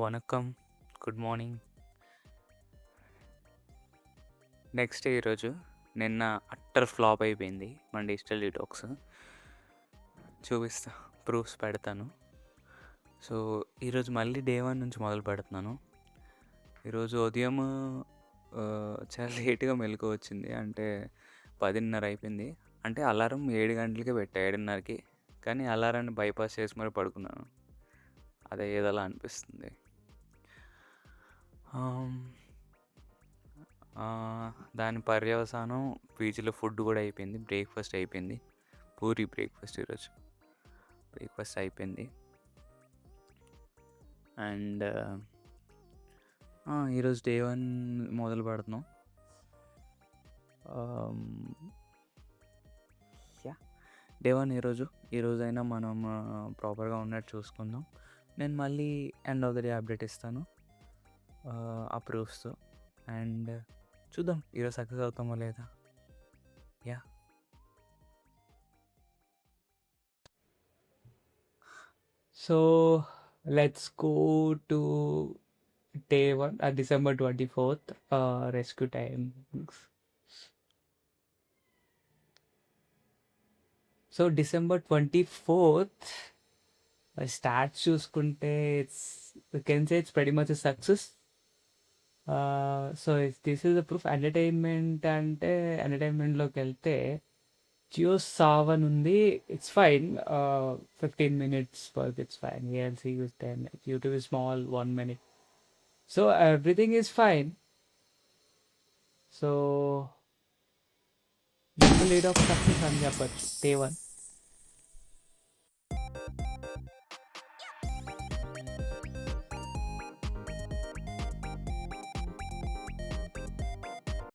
Vanakkam. Good morning. Next day ఈరోజు. నిన్న utter flop అయిపోయింది మన డిజిటల్ డీటాక్స్. చూపిస్తా, ప్రూఫ్స్ పెడతాను. సో ఈరోజు మళ్ళీ డే 1 నుంచి మొదలు పెడుతున్నాను. ఈరోజు ఉదయం చాలా లేట్గా మెలకువ వచ్చింది. అంటే 10:30 అయిపోయింది. అంటే అలారం 7 గంటలకే పెట్టా, 7:30కి. కానీ అలారాన్ని బైపాస్ చేసి మరి పడుకున్నాను. అదే ఏదోలా అనిపిస్తుంది. దాని పర్యవసానం పీజీలో ఫుడ్ కూడా అయిపోయింది. బ్రేక్ఫాస్ట్ అయిపోయింది. పూరి బ్రేక్ఫాస్ట్ ఈరోజు. బ్రేక్ఫాస్ట్ అయిపోయింది. అండ్ ఈరోజు డే 1 మొదలు పెడుతున్నాం. డే 1 ఈరోజైనా మనం ప్రాపర్గా ఉన్నట్టు చూసుకుందాం. నేను మళ్ళీ end of the day update ఇస్తాను ఆ ప్రూఫ్స్తో. అండ్ చూద్దాం ఈరోజు సక్సెస్ అవుతామో లేదా. So let's go to day 1, December 24th, rescue times. So December 24th stats చూసుకుంటే we can say it's pretty much a success. So this is a proof. ఎంటర్టైన్మెంట్లోకి వెళ్తే జియో సావన్ ఉంది, it's fine. 15 minutes work, it's fine. VLC is 10, YouTube is small, 1 minute. So everything is fine. So lead of success అని చెప్పచ్చు day 1.